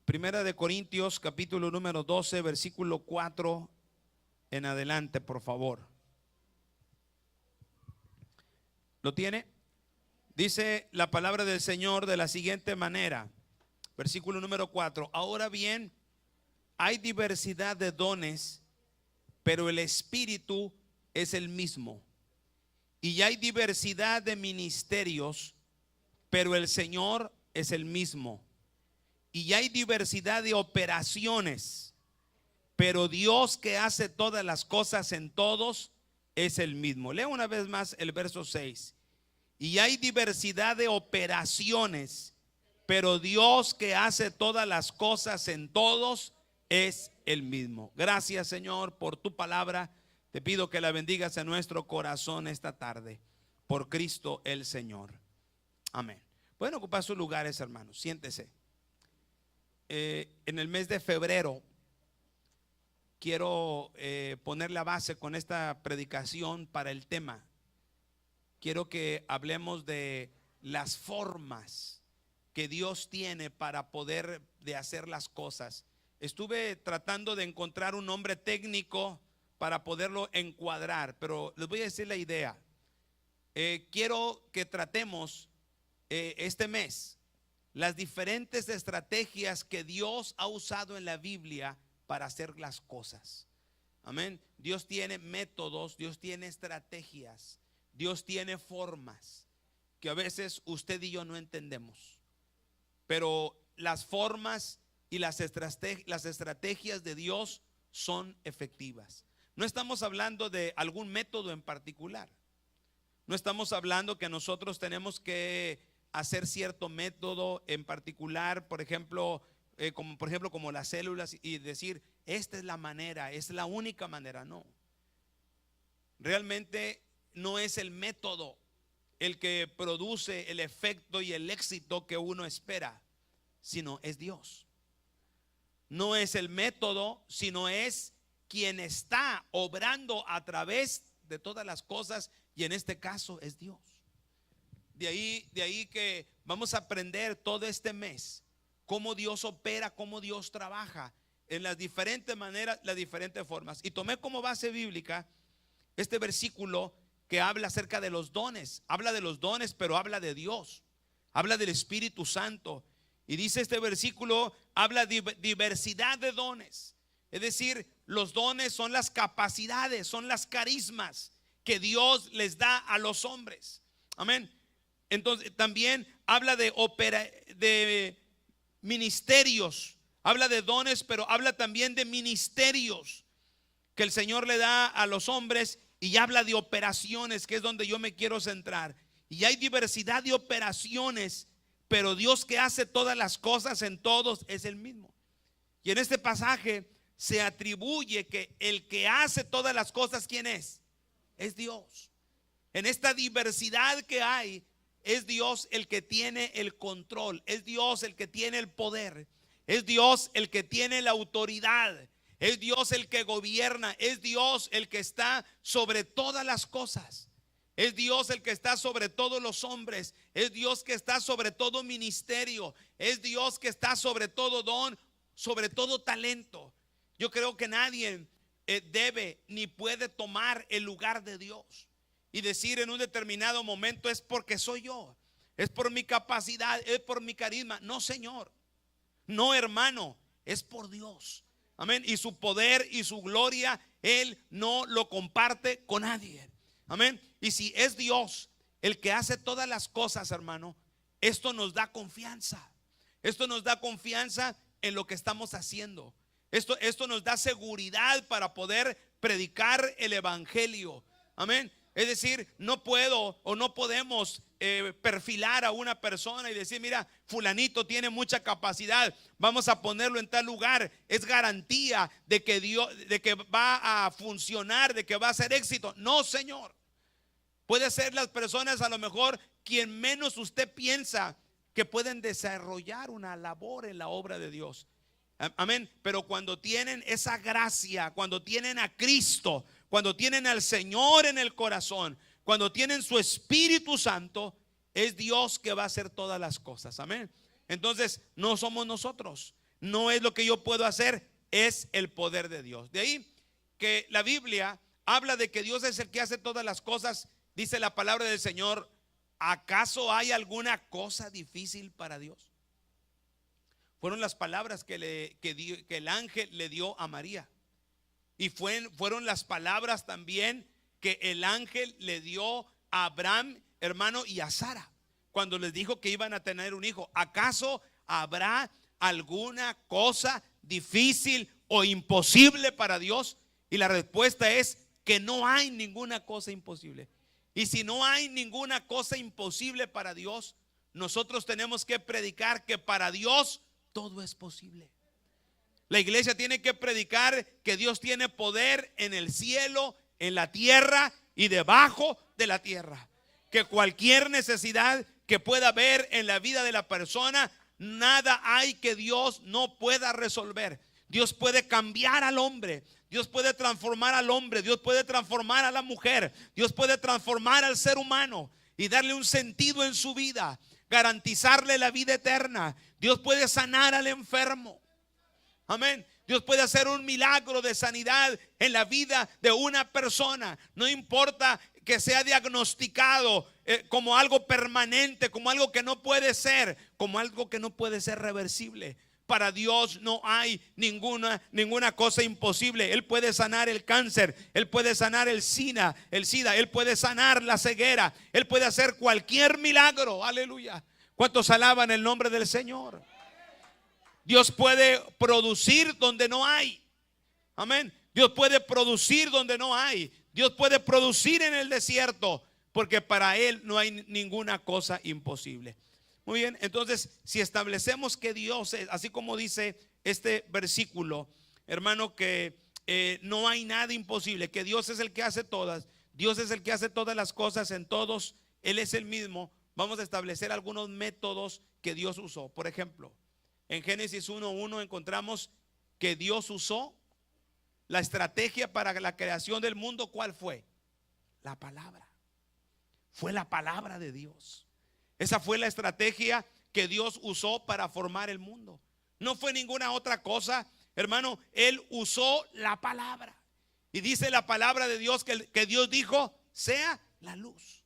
Primera de Corintios, capítulo número 12, versículo 4 en adelante, por favor. ¿Lo tiene? Dice la palabra del Señor de la siguiente manera, versículo número 4. Ahora bien, hay diversidad de dones, pero el Espíritu es el mismo. Y hay diversidad de ministerios, pero el Señor es el mismo. Y hay diversidad de operaciones, pero Dios que hace todas las cosas en todos es el mismo. Lea una vez más el verso 6. Y hay diversidad de operaciones, pero Dios que hace todas las cosas en todos es el mismo. Gracias, Señor, por tu palabra. Te pido que la bendigas en nuestro corazón esta tarde, por Cristo el Señor. Amén. Pueden ocupar sus lugares, hermanos. Siéntese. En el mes de febrero quiero poner la base con esta predicación para el tema. Quiero que hablemos de las formas que Dios tiene para poder de hacer las cosas. Estuve tratando de encontrar un nombre técnico para poderlo encuadrar, pero les voy a decir la idea. Quiero que tratemos este mes las diferentes estrategias que Dios ha usado en la Biblia para hacer las cosas. Amén. Dios tiene métodos, Dios tiene estrategias, Dios tiene formas que a veces usted y yo no entendemos. Pero las formas y las estrategias de Dios son efectivas. No estamos hablando de algún método en particular. No estamos hablando que nosotros tenemos que hacer cierto método en particular, por ejemplo, como las células, y decir, esta es la manera, es la única manera. No. Realmente no es el método el que produce el efecto y el éxito que uno espera, sino es Dios. No es el método, sino es quien está obrando a través de todas las cosas, y en este caso es Dios. De ahí que vamos a aprender todo este mes cómo Dios opera, cómo Dios trabaja en las diferentes maneras, las diferentes formas. Y tomé como base bíblica este versículo que habla acerca de los dones. Habla de los dones, pero habla de Dios, habla del Espíritu Santo. Y dice este versículo, habla de diversidad de dones. Es decir, los dones son las capacidades, son las carismas que Dios les da a los hombres. Amén. Entonces también habla de ministerios. Habla de dones, pero habla también de ministerios que el Señor le da a los hombres, y habla de operaciones, que es donde yo me quiero centrar. Y hay diversidad de operaciones, pero Dios que hace todas las cosas en todos es el mismo. Y en este pasaje se atribuye que el que hace todas las cosas, ¿quién es? Es Dios. En esta diversidad que hay, es Dios el que tiene el control, es Dios el que tiene el poder, es Dios el que tiene la autoridad, es Dios el que gobierna, es Dios el que está sobre todas las cosas, es Dios el que está sobre todos los hombres, es Dios que está sobre todo ministerio, es Dios que está sobre todo don, sobre todo talento. Yo creo que nadie debe ni puede tomar el lugar de Dios y decir en un determinado momento, es porque soy yo, es por mi capacidad, es por mi carisma. No, Señor, no, hermano, es por Dios. Amén. Y su poder y su gloria Él no lo comparte con nadie. Amén. Y si es Dios el que hace todas las cosas, hermano, esto nos da confianza. Esto nos da confianza en lo que estamos haciendo. Esto nos da seguridad para poder predicar el evangelio. Amén. Es decir, no puedo o no podemos perfilar a una persona y decir, mira, fulanito tiene mucha capacidad, vamos a ponerlo en tal lugar, es garantía de que Dios, de que va a funcionar, de que va a ser éxito. No, Señor. Puede ser las personas a lo mejor quien menos usted piensa que pueden desarrollar una labor en la obra de Dios. Amén. Pero cuando tienen esa gracia, cuando tienen a Cristo, cuando tienen al Señor en el corazón, cuando tienen su Espíritu Santo, es Dios que va a hacer todas las cosas. Amén. Entonces no somos nosotros. no es lo que yo puedo hacer, es el poder de Dios. De ahí que la Biblia habla de que Dios es el que hace todas las cosas. Dice la palabra del Señor: ¿acaso hay alguna cosa difícil para Dios? Fueron las palabras que el ángel le dio a María. Y fueron las palabras también que el ángel le dio a Abraham, hermano, y a Sara, cuando les dijo que iban a tener un hijo. ¿Acaso habrá alguna cosa difícil o imposible para Dios? Y la respuesta es que no hay ninguna cosa imposible. Y si no hay ninguna cosa imposible para Dios, nosotros tenemos que predicar que para Dios todo es posible. La iglesia tiene que predicar que Dios tiene poder en el cielo, en la tierra y debajo de la tierra. Que cualquier necesidad que pueda haber en la vida de la persona, nada hay que Dios no pueda resolver. Dios puede cambiar al hombre, Dios puede transformar al hombre, Dios puede transformar a la mujer, Dios puede transformar al ser humano y darle un sentido en su vida, garantizarle la vida eterna. Dios puede sanar al enfermo. Amén. Dios puede hacer un milagro de sanidad en la vida de una persona. No importa que sea diagnosticado como algo permanente, como algo que no puede ser, como algo que no puede ser reversible. Para Dios no hay ninguna cosa imposible. Él puede sanar el cáncer, Él puede sanar el SIDA, Él puede sanar la ceguera, Él puede hacer cualquier milagro. Aleluya. ¿Cuántos alaban el nombre del Señor? Dios puede producir donde no hay. Amén. Dios puede producir donde no hay. Dios puede producir en el desierto, porque para Él no hay ninguna cosa imposible. Muy bien, entonces si establecemos que Dios es, así como dice este versículo, hermano, que no hay nada imposible, que Dios es el que hace todas, Dios es el que hace todas las cosas en todos, Él es el mismo. Vamos a establecer algunos métodos que Dios usó. Por ejemplo, en Génesis 1:1 encontramos que Dios usó la estrategia para la creación del mundo. ¿Cuál fue? La palabra. Fue la palabra de Dios. Esa fue la estrategia que Dios usó para formar el mundo. No fue ninguna otra cosa, hermano. Él usó la palabra. Y dice la palabra de Dios que Dios dijo: sea la luz,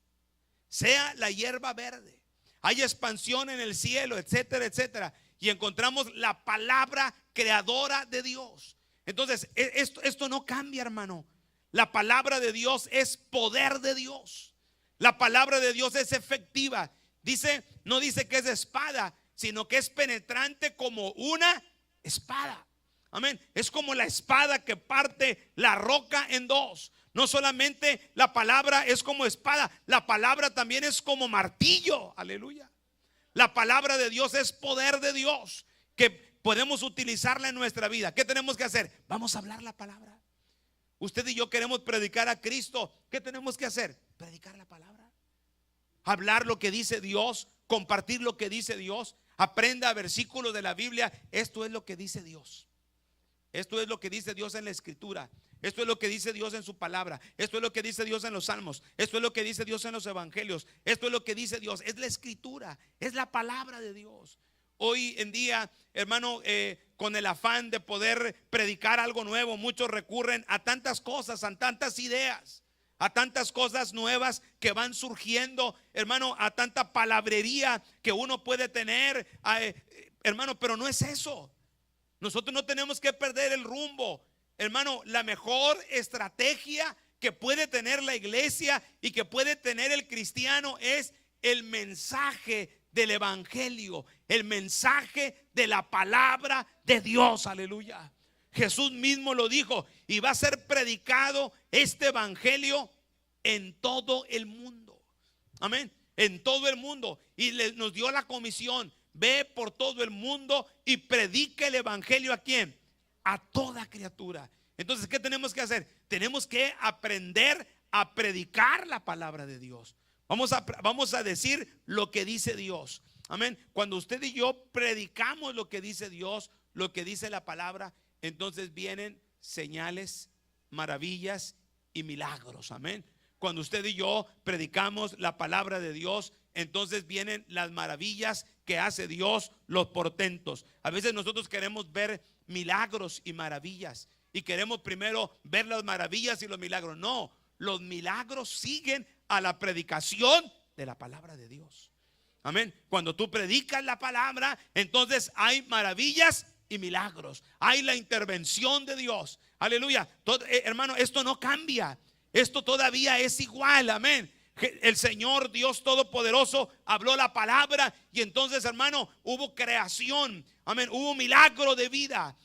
sea la hierba verde, hay expansión en el cielo, etcétera, etcétera. Y encontramos la palabra creadora de Dios. Entonces esto no cambia, hermano. La palabra de Dios es poder de Dios. La palabra de Dios es efectiva. No dice que es espada, sino que es penetrante como una espada. Amén. Es como la espada que parte la roca en dos. No solamente la palabra es como espada, la palabra también es como martillo. Aleluya. La palabra de Dios es poder de Dios que podemos utilizarla en nuestra vida. ¿Qué tenemos que hacer? Vamos a hablar la palabra. Usted y yo queremos predicar a Cristo. ¿Qué tenemos que hacer? Predicar la palabra. Hablar lo que dice Dios, compartir lo que dice Dios. Aprenda versículos de la Biblia. Esto es lo que dice Dios. Esto es lo que dice Dios en la Escritura. Esto es lo que dice Dios en su palabra. Esto es lo que dice Dios en los salmos. Esto es lo que dice Dios en los evangelios. Esto es lo que dice Dios. Es la Escritura, es la palabra de Dios. Hoy en día, hermano, con el afán de poder predicar algo nuevo, muchos recurren a tantas cosas, a tantas ideas, a tantas cosas nuevas que van surgiendo, hermano, a tanta palabrería que uno puede tener, hermano, pero no es eso. Nosotros no tenemos que perder el rumbo. Hermano, la mejor estrategia que puede tener la iglesia y que puede tener el cristiano es el mensaje del evangelio, el mensaje de la palabra de Dios. Aleluya. Jesús mismo lo dijo: y va a ser predicado este evangelio en todo el mundo. Amén. En todo el mundo. Y nos dio la comisión: ve por todo el mundo y predica el evangelio. ¿A quién? A toda criatura. Entonces, ¿qué tenemos que hacer? Tenemos que aprender a predicar la palabra de Dios. Vamos a decir lo que dice Dios. Amén. Cuando usted y yo predicamos lo que dice Dios, lo que dice la palabra, entonces vienen señales, maravillas y milagros. Amén. Cuando usted y yo predicamos la palabra de Dios, entonces vienen las maravillas que hace Dios, los portentos. A veces nosotros queremos ver milagros y maravillas y queremos primero ver las maravillas y los milagros. No, los milagros siguen a la predicación de la palabra de Dios. Amén. Cuando tú predicas la palabra, entonces hay maravillas y milagros. Hay la intervención de Dios. Aleluya. Hermano, esto no cambia. Esto todavía es igual. Amén. El Señor Dios Todopoderoso habló la palabra y entonces, hermano, hubo creación. Amén. Hubo milagro de vida.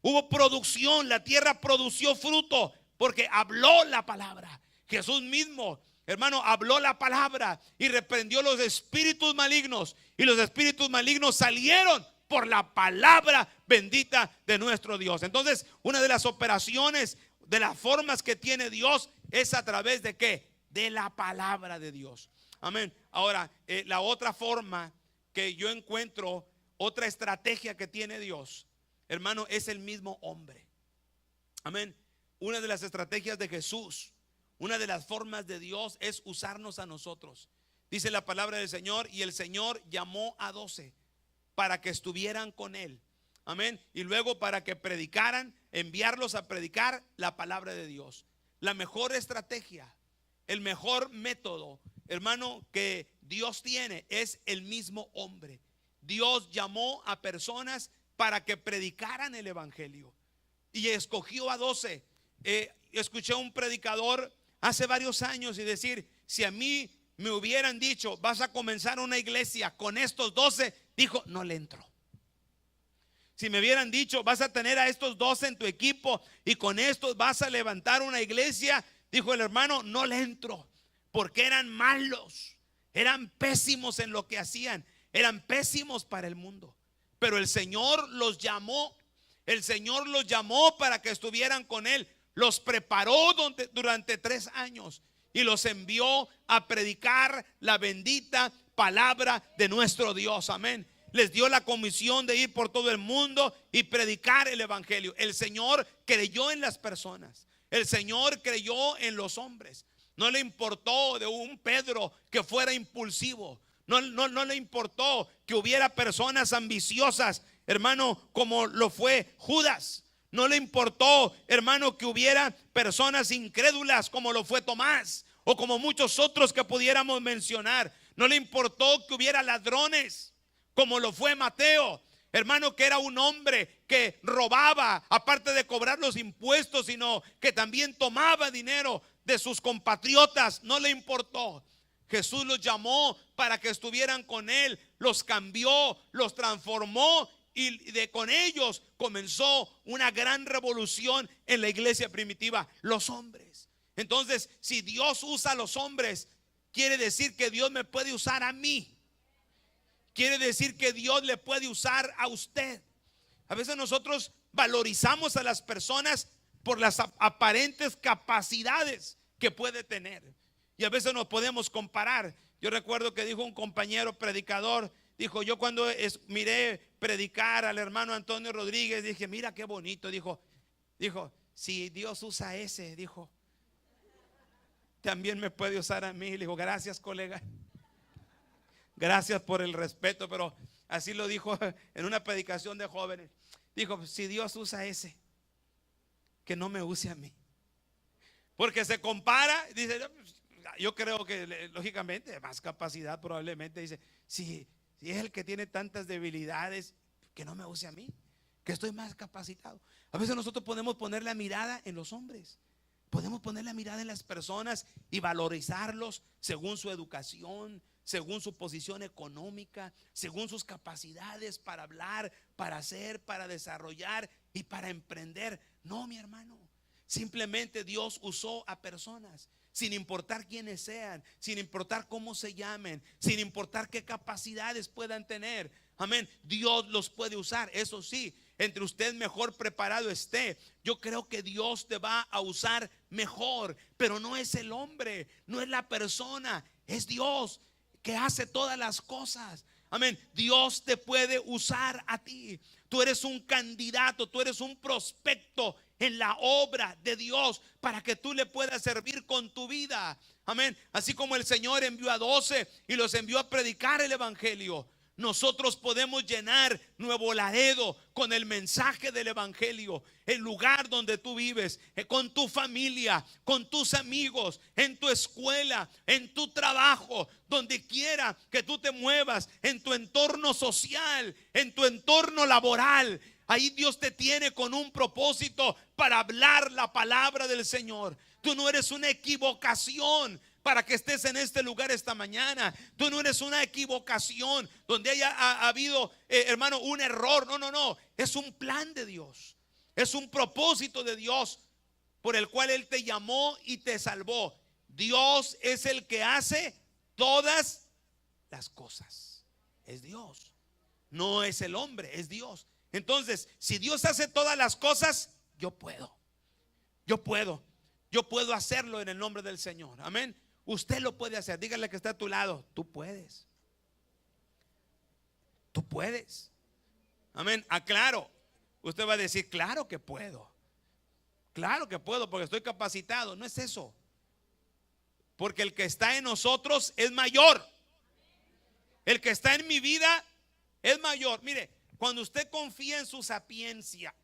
Hubo producción. La tierra produció fruto porque habló la palabra. Jesús mismo, hermano, habló la palabra y reprendió los espíritus malignos. Y los espíritus malignos salieron por la palabra bendita de nuestro Dios. Entonces, una de las operaciones, de las formas que tiene Dios, es a través de ¿qué? De la palabra de Dios. Amén. Ahora, la otra forma que yo encuentro, otra estrategia que tiene Dios, hermano, es el mismo hombre. Amén. Una de las estrategias de Jesús, una de las formas de Dios es usarnos a nosotros. Dice la palabra del Señor, y el Señor llamó a 12 para que estuvieran con él. Amén. Y luego para que predicaran, enviarlos a predicar la palabra de Dios. La mejor estrategia, el mejor método, hermano, que Dios tiene es el mismo hombre. Dios llamó a personas para que predicaran el evangelio y escogió a 12. Escuché a un predicador hace varios años y decir: si a mí me hubieran dicho, vas a comenzar una iglesia con estos 12, dijo, no le entro. Si me hubieran dicho, vas a tener a estos 12 en tu equipo y con estos vas a levantar una iglesia, dijo el hermano, no le entro, porque eran malos, eran pésimos en lo que hacían, eran pésimos para el mundo. Pero el Señor los llamó, para que estuvieran con él, los preparó durante 3 años y los envió a predicar la bendita palabra de nuestro Dios. Amén. Les dio la comisión de ir por todo el mundo y predicar el evangelio. El Señor creyó en las personas. El Señor creyó en los hombres. No le importó de un Pedro que fuera impulsivo. No le importó que hubiera personas ambiciosas, hermano, como lo fue Judas. No le importó, hermano, que hubiera personas incrédulas como lo fue Tomás o como muchos otros que pudiéramos mencionar. No le importó que hubiera ladrones como lo fue Mateo, hermano, que era un hombre que robaba, aparte de cobrar los impuestos, sino que también tomaba dinero de sus compatriotas. No le importó. Jesús los llamó para que estuvieran con él, los cambió, los transformó y con ellos comenzó una gran revolución en la iglesia primitiva, los hombres. Entonces, si Dios usa a los hombres, quiere decir que Dios me puede usar a mí. Quiere decir que Dios le puede usar a usted. A veces nosotros valorizamos a las personas por las aparentes capacidades que puede tener. Y a veces nos podemos comparar. Yo recuerdo que dijo un compañero predicador, dijo, yo cuando miré predicar al hermano Antonio Rodríguez, dije, mira qué bonito. Dijo, si Dios usa a ese, dijo, también me puede usar a mí. Le dijo, gracias, colega. Gracias por el respeto, pero así lo dijo en una predicación de jóvenes. Dijo, si Dios usa a ese, que no me use a mí. Porque se compara, dice, yo creo que lógicamente más capacidad probablemente, dice, si es el que tiene tantas debilidades, que no me use a mí, que estoy más capacitado. A veces nosotros podemos poner la mirada en los hombres, podemos poner la mirada en las personas y valorizarlos según su educación, según su posición económica, según sus capacidades para hablar, para hacer, para desarrollar y para emprender. No, mi hermano, simplemente Dios usó a personas, sin importar quiénes sean, sin importar cómo se llamen, sin importar qué capacidades puedan tener. Amén. Dios los puede usar. Eso sí, entre usted mejor preparado esté, yo creo que Dios te va a usar mejor. Pero no es el hombre, no es la persona, es Dios que hace todas las cosas. Amén. Dios te puede usar a ti. Tú eres un candidato, tú eres un prospecto en la obra de Dios para que tú le puedas servir con tu vida. Amén. Así como el Señor envió a 12 y los envió a predicar el evangelio, nosotros podemos llenar Nuevo Laredo con el mensaje del evangelio, el lugar donde tú vives, con tu familia, con tus amigos, en tu escuela, en tu trabajo, donde quiera que tú te muevas, en tu entorno social, en tu entorno laboral. Ahí Dios te tiene con un propósito para hablar la palabra del Señor. Tú no eres una equivocación para que estés en este lugar esta mañana. Tú no eres una equivocación donde ha habido, hermano, un error. No, no, no. Es un plan de Dios. Es un propósito de Dios por el cual Él te llamó y te salvó. Dios es el que hace todas las cosas. Es Dios. No es el hombre, es Dios. Entonces, si Dios hace todas las cosas, yo puedo. Yo puedo. Yo puedo hacerlo en el nombre del Señor. Amén. Usted lo puede hacer. Dígale que está a tu lado. Tú puedes. Tú puedes. Amén. Aclaro. Usted va a decir, claro que puedo. Claro que puedo porque estoy capacitado. No es eso. Porque el que está en nosotros es mayor. El que está en mi vida es mayor. Mire, cuando usted confía en su sapiencia,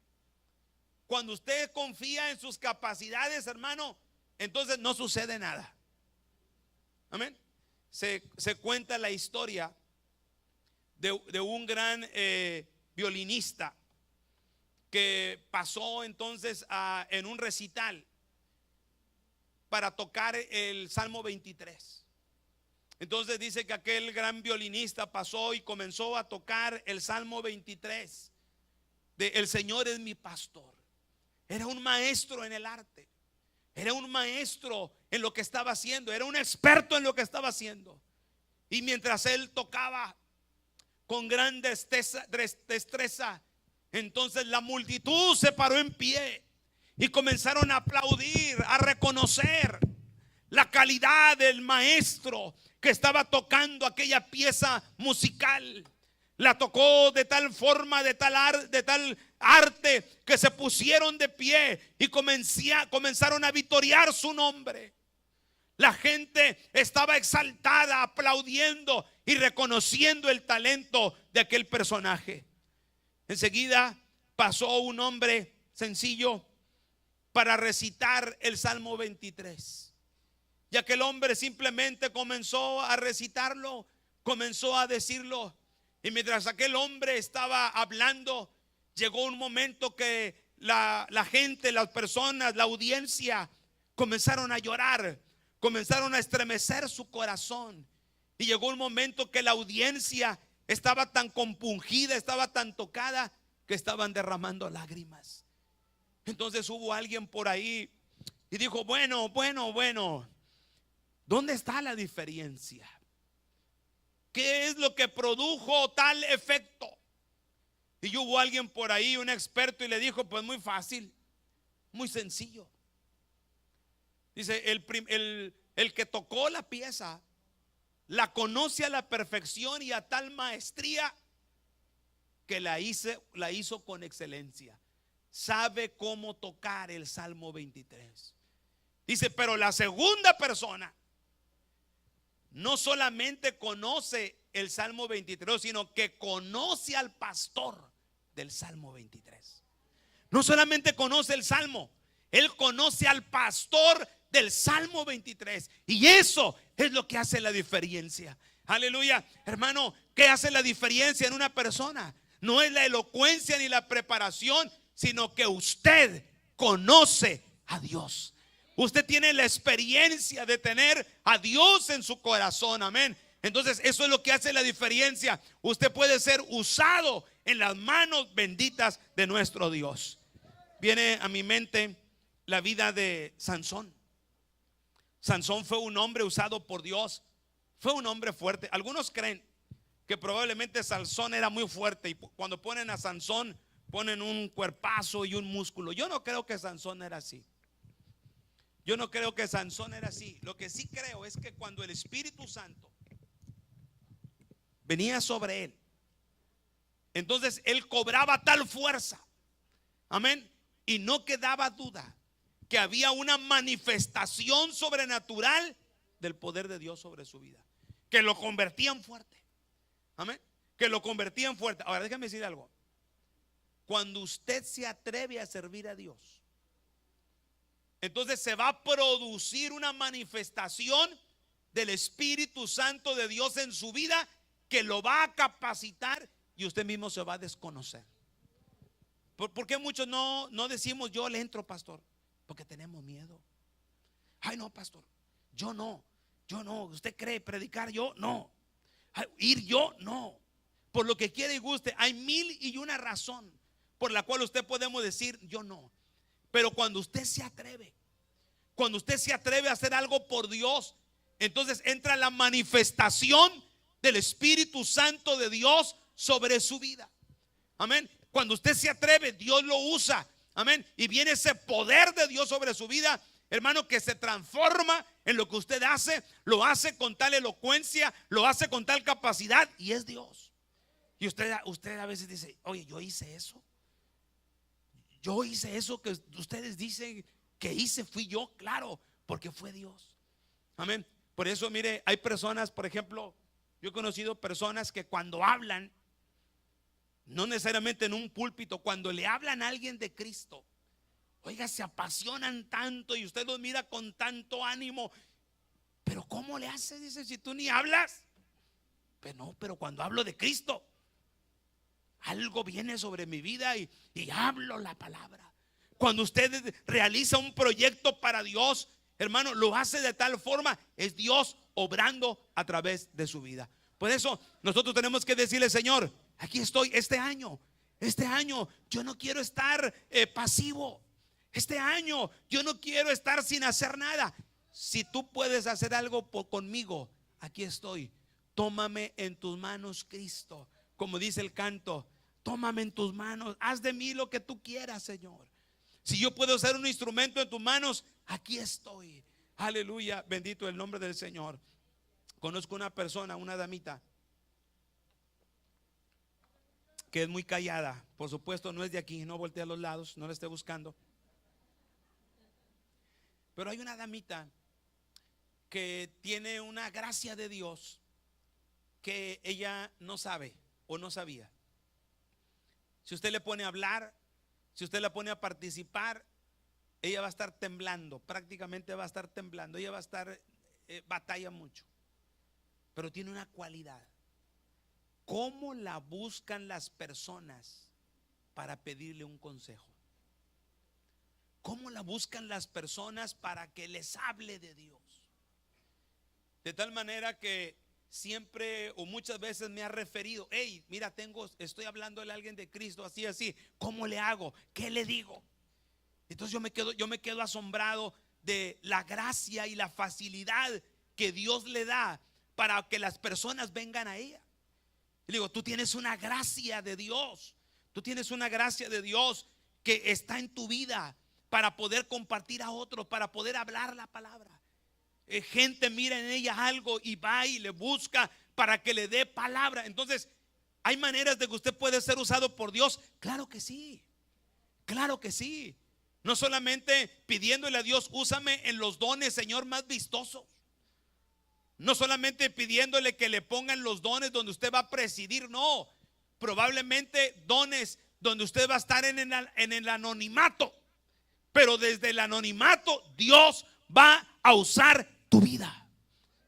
cuando usted confía en sus capacidades, hermano, entonces no sucede nada. Amén. Se cuenta la historia de un gran violinista que pasó entonces en un recital para tocar el Salmo 23. Entonces dice que aquel gran violinista pasó y comenzó a tocar el Salmo 23 de El Señor es mi pastor. Era un maestro en el arte. Era un maestro en lo que estaba haciendo. Era un experto en lo que estaba haciendo. Y mientras él tocaba con gran destreza, entonces la multitud se paró en pie y comenzaron a aplaudir, a reconocer la calidad del maestro que estaba tocando aquella pieza musical. La tocó de tal forma, de tal arte, que se pusieron de pie y comenzaron a vitorear su nombre. La gente estaba exaltada, aplaudiendo y reconociendo el talento de aquel personaje. Enseguida pasó un hombre sencillo para recitar el Salmo 23. Y aquel hombre simplemente comenzó a recitarlo, comenzó a decirlo. Y mientras aquel hombre estaba hablando, llegó un momento que la gente, las personas, la audiencia comenzaron a llorar, comenzaron a estremecer su corazón. Y llegó un momento que la audiencia estaba tan compungida, estaba tan tocada, que estaban derramando lágrimas. Entonces hubo alguien por ahí y dijo, bueno, ¿dónde está la diferencia? ¿Qué es lo que produjo tal efecto? Y hubo alguien por ahí, un experto, y le dijo, pues muy fácil, muy sencillo. Dice, el que tocó la pieza la conoce a la perfección y a tal maestría que la hizo con excelencia. Sabe cómo tocar el Salmo 23. Dice, pero la segunda persona no solamente conoce el Salmo 23, sino que conoce al pastor del Salmo 23. No solamente conoce el Salmo, él conoce al pastor del Salmo 23. Y eso es lo que hace la diferencia. Aleluya. Hermano, ¿qué hace la diferencia en una persona? No es la elocuencia ni la preparación, sino que usted conoce a Dios. Usted tiene la experiencia de tener a Dios en su corazón. Amén. Entonces eso es lo que hace la diferencia. Usted puede ser usado en las manos benditas de nuestro Dios. Viene a mi mente la vida de Sansón. Sansón fue un hombre usado por Dios. Fue un hombre fuerte. Algunos creen que probablemente Sansón era muy fuerte, y cuando ponen a Sansón ponen un cuerpazo y un músculo. Yo no creo que Sansón era así. Yo no creo que Sansón era así. Lo que sí creo es que cuando el Espíritu Santo venía sobre él, entonces él cobraba tal fuerza. Amén. y no quedaba duda que había una manifestación sobrenatural del poder de Dios sobre su vida, que lo convertían fuerte. Amén. Que lo convertían fuerte. Ahora déjame decir algo. Cuando usted se atreve a servir a Dios, entonces se va a producir una manifestación del Espíritu Santo de Dios en su vida, que lo va a capacitar y usted mismo se va a desconocer. ¿Por qué muchos no decimos yo le entro, pastor? Porque tenemos miedo. Ay, no, pastor, yo no. Usted cree predicar, yo no. Ay, ir, yo no. Por lo que quiere y guste, hay 1001 razón por la cual usted podemos decir yo no. Pero cuando usted se atreve a hacer algo por Dios, entonces entra la manifestación del Espíritu Santo de Dios sobre su vida. Amén. Cuando usted se atreve, Dios lo usa. Amén. Y viene ese poder de Dios sobre su vida, hermano, que se transforma en lo que usted hace. Lo hace con tal elocuencia, lo hace con tal capacidad, y es Dios. Y usted a veces dice, oye, yo hice eso que ustedes dicen que hice, fui yo. Claro, porque fue Dios. Amén. Por eso, mire, hay personas, por ejemplo, yo he conocido personas que cuando hablan, no necesariamente en un púlpito, cuando le hablan a alguien de Cristo, oiga, se apasionan tanto y usted los mira con tanto ánimo. Pero ¿cómo le hace? Dice, si tú ni hablas. Pero no, pero cuando hablo de Cristo, algo viene sobre mi vida y hablo la palabra. Cuando usted realiza un proyecto para Dios, hermano, lo hace de tal forma, es Dios obrando a través de su vida. Por eso nosotros tenemos que decirle, Señor, aquí estoy este año yo no quiero estar pasivo. Este año yo no quiero estar sin hacer nada. Si tú puedes hacer algo conmigo, aquí estoy. Tómame en tus manos, Cristo. Como dice el canto, tómame en tus manos, haz de mí lo que tú quieras, Señor. Si yo puedo ser un instrumento en tus manos, aquí estoy. Aleluya, bendito el nombre del Señor. Conozco una persona, una damita, que es muy callada. Por supuesto no es de aquí, no voltea a los lados, no la esté buscando. Pero hay una damita que tiene una gracia de Dios que ella no sabe o no sabía. Si usted le pone a hablar, si usted la pone a participar, ella va a estar temblando, prácticamente va a estar temblando. Ella va a estar, batalla mucho. Pero tiene una cualidad. ¿Cómo la buscan las personas para pedirle un consejo? ¿Cómo la buscan las personas para que les hable de Dios? De tal manera que siempre o muchas veces me ha referido, hey, mira, estoy hablando de alguien de Cristo, así, ¿cómo le hago? ¿Qué le digo? Entonces yo me quedo asombrado de la gracia y la facilidad que Dios le da para que las personas vengan a ella. Y digo, tú tienes una gracia de Dios. Tú tienes una gracia de Dios que está en tu vida para poder compartir a otros, para poder hablar la palabra. Gente mira en ella algo y va y le busca para que le dé palabra. Entonces, ¿hay maneras de que usted puede ser usado por Dios? Claro que sí. Claro que sí. No solamente pidiéndole a Dios, úsame en los dones, Señor, más vistosos. No solamente pidiéndole que le pongan los dones donde usted va a presidir, no. Probablemente dones donde usted va a estar en el anonimato. Pero desde el anonimato Dios va a usar tu vida.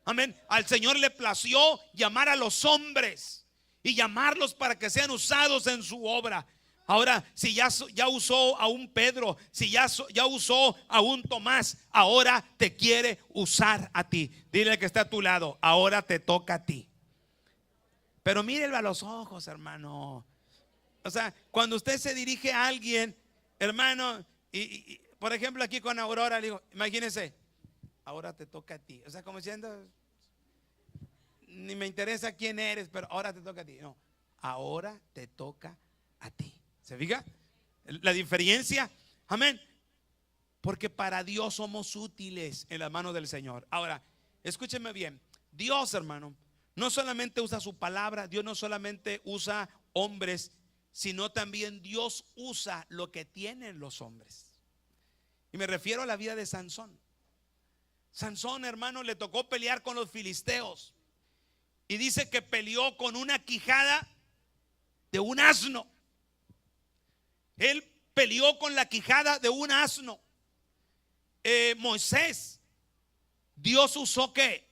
Amén. Al Señor le plació llamar a los hombres y llamarlos para que sean usados en su obra. Ahora, si ya usó a un Pedro, si ya usó a un Tomás, ahora te quiere usar a ti. Dile al que está a tu lado, ahora te toca a ti. Pero mírelo a los ojos, hermano. O sea, cuando usted se dirige a alguien, hermano, y por ejemplo aquí con Aurora, le digo, imagínense, ahora te toca a ti. O sea, como diciendo, ni me interesa quién eres, pero ahora te toca a ti. No, ahora te toca a ti. ¿Se fija la diferencia? Amén. Porque para Dios somos útiles en las manos del Señor. Ahora, escúcheme bien. Dios, hermano, no solamente usa su palabra. Dios no solamente usa hombres sino también Dios usa lo que tienen los hombres. Y me refiero a la vida de Sansón. Sansón, hermano, le tocó pelear con los filisteos. Y dice que peleó con una quijada de un asno. Él peleó con la quijada de un asno. Moisés, Dios usó ¿qué?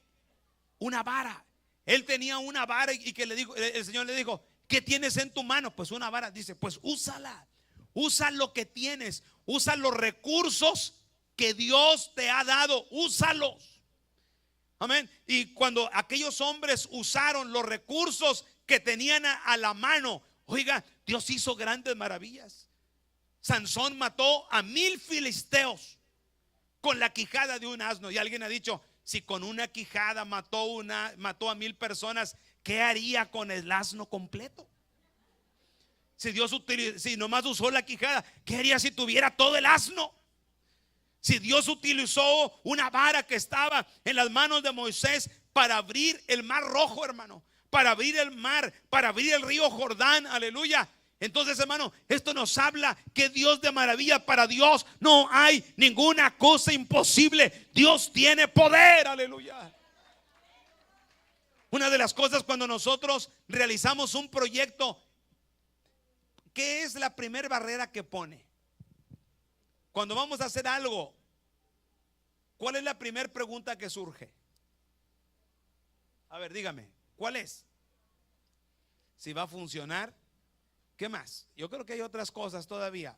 Una vara. Él tenía una vara y que le dijo, el Señor le dijo, ¿qué tienes en tu mano? Pues una vara. Dice, pues úsala. Usa lo que tienes. Usa los recursos que Dios te ha dado. Úsalos. Amén. Y cuando aquellos hombres usaron los recursos que tenían a la mano, oiga, Dios hizo grandes maravillas. Sansón mató a 1000 filisteos con la quijada de un asno. Y alguien ha dicho, si con una quijada mató a 1000 personas, ¿qué haría con el asno completo? Si nomás usó la quijada, ¿qué haría si tuviera todo el asno? Si Dios utilizó una vara que estaba en las manos de Moisés para abrir el mar rojo, hermano, para abrir el mar, para abrir el río Jordán, aleluya. Entonces, hermano, esto nos habla que Dios de maravilla, para Dios no hay ninguna cosa imposible. Dios tiene poder, aleluya. Una de las cosas cuando nosotros realizamos un proyecto, ¿qué es la primera barrera que pone? Cuando vamos a hacer algo, ¿cuál es la primera pregunta que surge? A ver, dígame, ¿cuál es? Si va a funcionar. ¿Qué más? Yo creo que hay otras cosas todavía.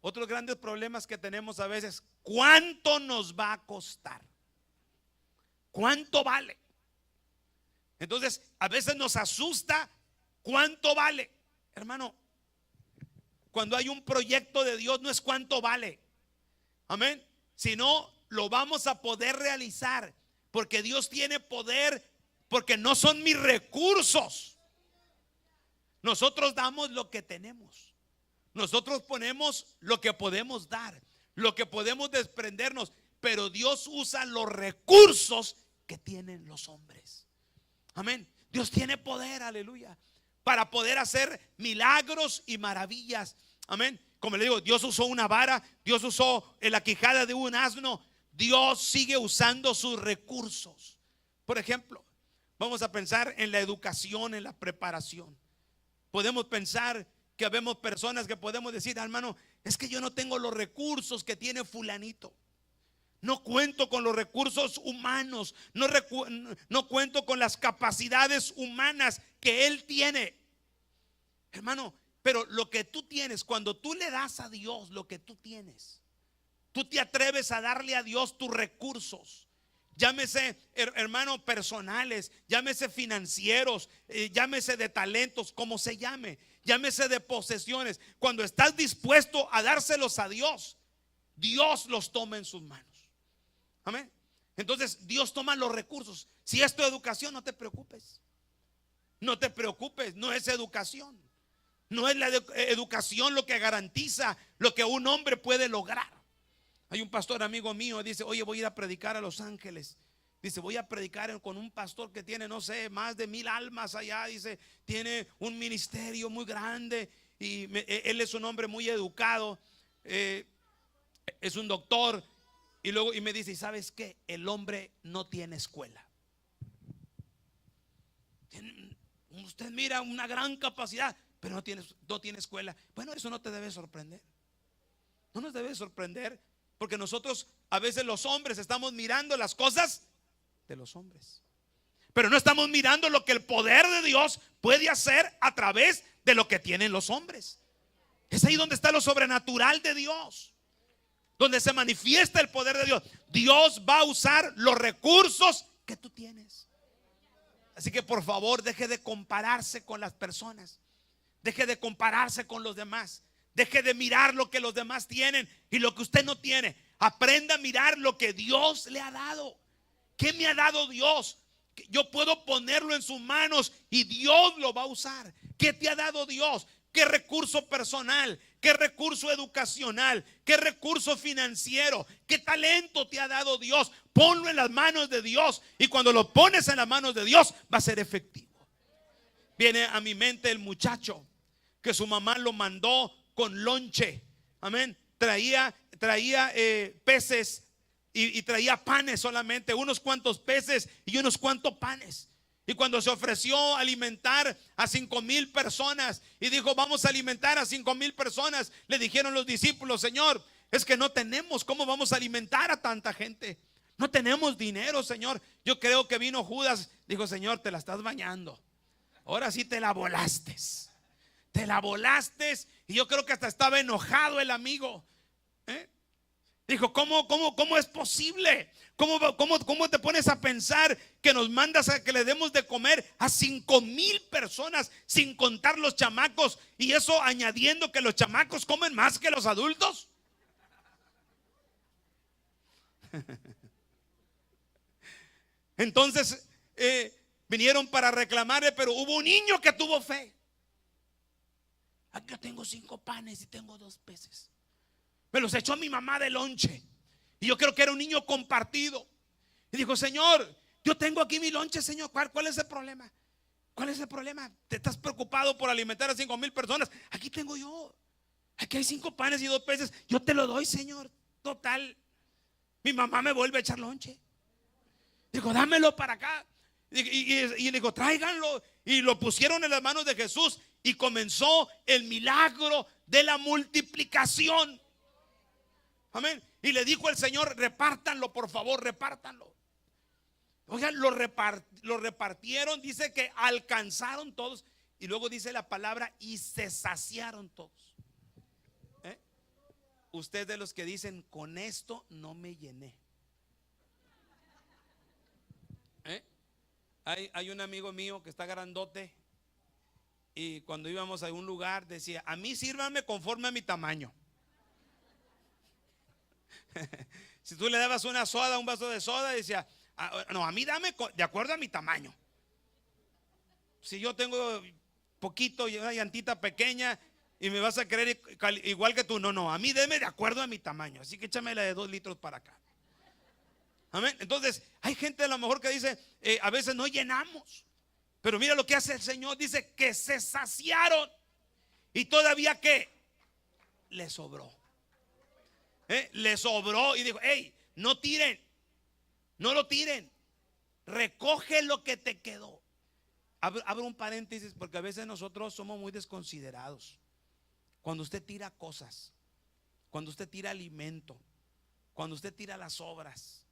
Otros grandes problemas que tenemos a veces, ¿cuánto nos va a costar? ¿Cuánto vale? Entonces, a veces nos asusta cuánto vale. Hermano, cuando hay un proyecto de Dios no es cuánto vale. Amén. Sino lo vamos a poder realizar porque Dios tiene poder, porque no son mis recursos. Nosotros damos lo que tenemos. Nosotros ponemos lo que podemos dar, lo que podemos desprendernos, pero Dios usa los recursos que tienen los hombres. Amén. Dios tiene poder, aleluya, para poder hacer milagros y maravillas. Amén. Como le digo, Dios usó una vara, Dios usó la quijada de un asno. Dios sigue usando sus recursos. Por ejemplo, vamos a pensar en la educación, en la preparación. Podemos pensar que habemos personas que podemos decir, hermano, es que yo no tengo los recursos que tiene fulanito. No cuento con los recursos humanos, no cuento con las capacidades humanas que él tiene. Hermano, pero lo que tú tienes, cuando tú le das a Dios lo que tú tienes, tú te atreves a darle a Dios tus recursos. Llámese, hermano, personales, llámese financieros, llámese de talentos, como se llame, llámese de posesiones. Cuando estás dispuesto a dárselos a Dios, Dios los toma en sus manos. Amén. Entonces Dios toma los recursos. Si es tu educación, no te preocupes. No te preocupes, no es educación. No es la educación lo que garantiza lo que un hombre puede lograr. Hay un pastor amigo mío, dice, oye, voy a ir a predicar a Los Ángeles. Dice, voy a predicar con un pastor que tiene, no sé, más de 1000 almas allá. Dice, tiene un ministerio muy grande. Y él es un hombre muy educado. Es un doctor. Y luego me dice, ¿sabes qué? El hombre no tiene escuela. Usted mira una gran capacidad, pero no tiene escuela. Bueno, eso no te debe sorprender. No nos debe sorprender. Porque nosotros a veces los hombres estamos mirando las cosas de los hombres, pero no estamos mirando lo que el poder de Dios puede hacer a través de lo que tienen los hombres. Es ahí donde está lo sobrenatural de Dios, donde se manifiesta el poder de Dios. Dios va a usar los recursos que tú tienes. Así que por favor, deje de compararse con las personas, deje de compararse con los demás. Deje de mirar lo que los demás tienen y lo que usted no tiene. Aprenda a mirar lo que Dios le ha dado. ¿Qué me ha dado Dios? Yo puedo ponerlo en sus manos y Dios lo va a usar. ¿Qué te ha dado Dios? ¿Qué recurso personal? ¿Qué recurso educacional? ¿Qué recurso financiero? ¿Qué talento te ha dado Dios? Ponlo en las manos de Dios, y cuando lo pones en las manos de Dios va a ser efectivo. Viene a mi mente el muchacho que su mamá lo mandó con lonche. Amén. Traía peces y traía panes solamente, unos cuantos peces y unos cuantos panes. Y cuando se ofreció a alimentar a 5,000 personas y dijo, vamos a alimentar a 5,000 personas, le dijeron los discípulos, Señor, es que no tenemos cómo vamos a alimentar a tanta gente. No tenemos dinero, Señor. Yo creo que vino Judas, dijo, Señor, te la estás bañando. Ahora sí te la volaste. Te la volaste. Y yo creo que hasta estaba enojado el amigo. Dijo, ¿cómo es posible? ¿Cómo te pones a pensar que nos mandas a que le demos de comer a 5,000 personas sin contar los chamacos? Y eso añadiendo que los chamacos comen más que los adultos. Entonces vinieron para reclamarle, pero hubo un niño que tuvo fe. Aquí yo tengo 5 panes y tengo 2 peces. Me los echó mi mamá de lonche. Y yo creo que era un niño compartido. Y dijo, Señor, yo tengo aquí mi lonche, Señor. ¿Cuál es el problema? ¿Cuál es el problema? ¿Te estás preocupado por alimentar a 5,000 personas? Aquí tengo yo. Aquí hay 5 panes y 2 peces. Yo te lo doy, Señor. Total. Mi mamá me vuelve a echar lonche. Dijo, dámelo para acá. Y dijo, tráiganlo. Y lo pusieron en las manos de Jesús. Y comenzó el milagro de la multiplicación. Amén. Y le dijo el Señor, repártanlo, por favor, repártanlo. Oigan, lo repartieron. Dice que alcanzaron todos. Y luego dice la palabra, y se saciaron todos. Usted de los que dicen, con esto no me llené. Hay un amigo mío que está grandote. Y cuando íbamos a un lugar decía, a mí sírvanme conforme a mi tamaño. Si tú le dabas una soda, un vaso de soda, decía, no, a mí dame de acuerdo a mi tamaño. Si yo tengo poquito y una llantita pequeña y me vas a querer igual que tú, no, a mí deme de acuerdo a mi tamaño. Así que échame la de 2 litros para acá. Amén. Entonces hay gente a lo mejor que dice, a veces no llenamos. Pero mira lo que hace el Señor. Dice que se saciaron. Y todavía que le sobró. Le sobró. Y dijo, hey, no tiren. No lo tiren. Recoge lo que te quedó. Abro un paréntesis porque a veces nosotros somos muy desconsiderados. Cuando usted tira cosas, cuando usted tira alimento, cuando usted tira las obras,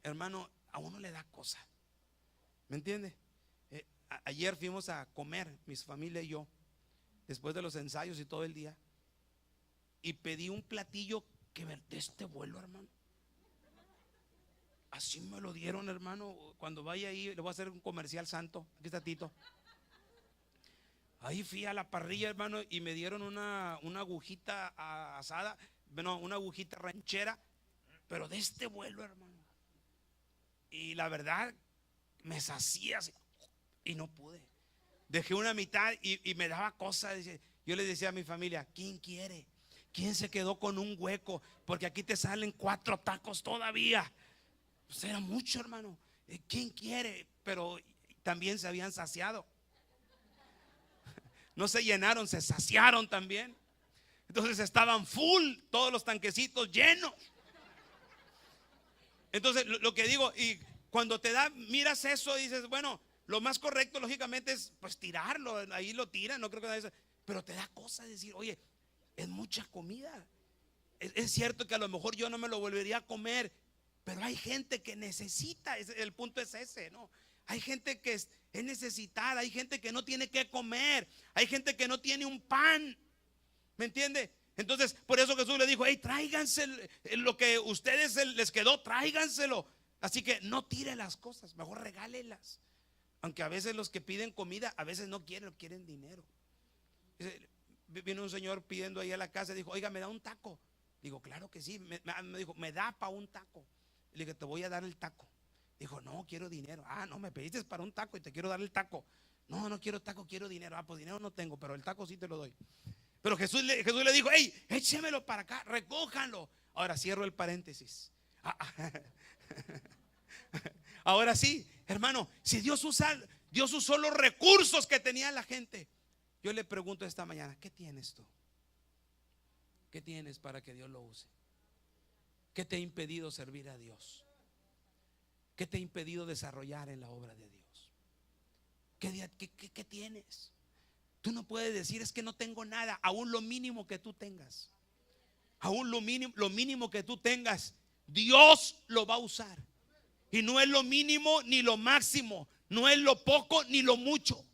hermano, a uno le da cosa. ¿Me entiende? Ayer fuimos a comer, mi familia y yo, después de los ensayos y todo el día, y pedí un platillo que de este vuelo, hermano. Así me lo dieron, hermano. Cuando vaya ahí, le voy a hacer un comercial santo. Aquí está Tito. Ahí fui a la parrilla, hermano, y me dieron una agujita asada, bueno, una agujita ranchera, pero de este vuelo, hermano. Y la verdad, me sacié así. Y no pude. Dejé una mitad y me daba cosa. Yo le decía a mi familia, ¿quién quiere? ¿Quién se quedó con un hueco? Porque aquí te salen 4 tacos todavía. Pues era mucho, hermano. ¿Quién quiere? Pero también se habían saciado. No se llenaron, se saciaron también. Entonces estaban full, todos los tanquecitos llenos. Entonces lo que digo, y cuando te da, miras eso y dices, bueno, lo más correcto lógicamente es pues tirarlo. Ahí lo tiran, no creo que eso, pero te da cosa decir, oye, es mucha comida. Es cierto que a lo mejor yo no me lo volvería a comer, pero hay gente que necesita. El punto es ese, ¿no? Hay gente que es necesitada, hay gente que no tiene que comer, hay gente que no tiene un pan. ¿Me entiende? Entonces por eso Jesús le dijo, hey, tráiganse lo que ustedes les quedó, tráiganselo. Así que no tire las cosas, mejor regálelas. Aunque a veces los que piden comida, a veces no quieren dinero. Vino un señor pidiendo ahí a la casa y dijo, oiga, ¿me da un taco? Digo, claro que sí. Me dijo, ¿me da para un taco? Le dije, te voy a dar el taco. Dijo, no, quiero dinero. Ah, no, me pediste para un taco y te quiero dar el taco. No, no quiero taco, quiero dinero. Ah, pues dinero no tengo, pero el taco sí te lo doy. Pero Jesús le dijo, hey, échemelo para acá, recójanlo. Ahora cierro el paréntesis. Ahora sí, hermano, si Dios usó los recursos que tenía la gente, Yo le pregunto esta mañana, ¿qué tienes tú? ¿Qué tienes para que Dios lo use? ¿Qué te ha impedido servir a Dios? ¿Qué te ha impedido desarrollar en la obra de Dios? ¿Qué tienes? Tú no puedes decir, es que no tengo nada. Aún lo mínimo que tú tengas, aún lo mínimo que tú tengas, Dios lo va a usar. Y no es lo mínimo ni lo máximo, no es lo poco ni lo mucho.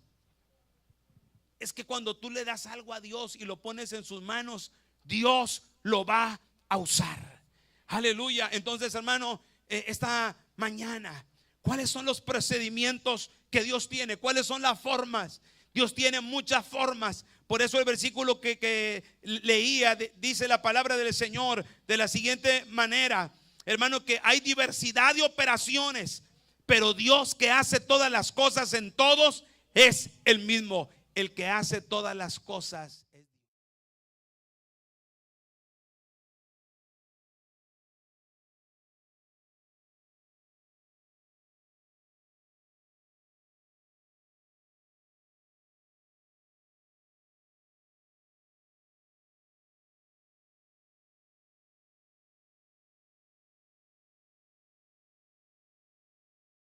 Es que cuando tú le das algo a Dios y lo pones en sus manos, Dios lo va a usar. Aleluya. Entonces, hermano, esta mañana, ¿cuáles son los procedimientos que Dios tiene? ¿Cuáles son las formas? Dios tiene muchas formas. Por eso el versículo que leía dice la palabra del Señor de la siguiente manera, hermano, que hay diversidad de operaciones, pero Dios que hace todas las cosas en todos es el mismo, el que hace todas las cosas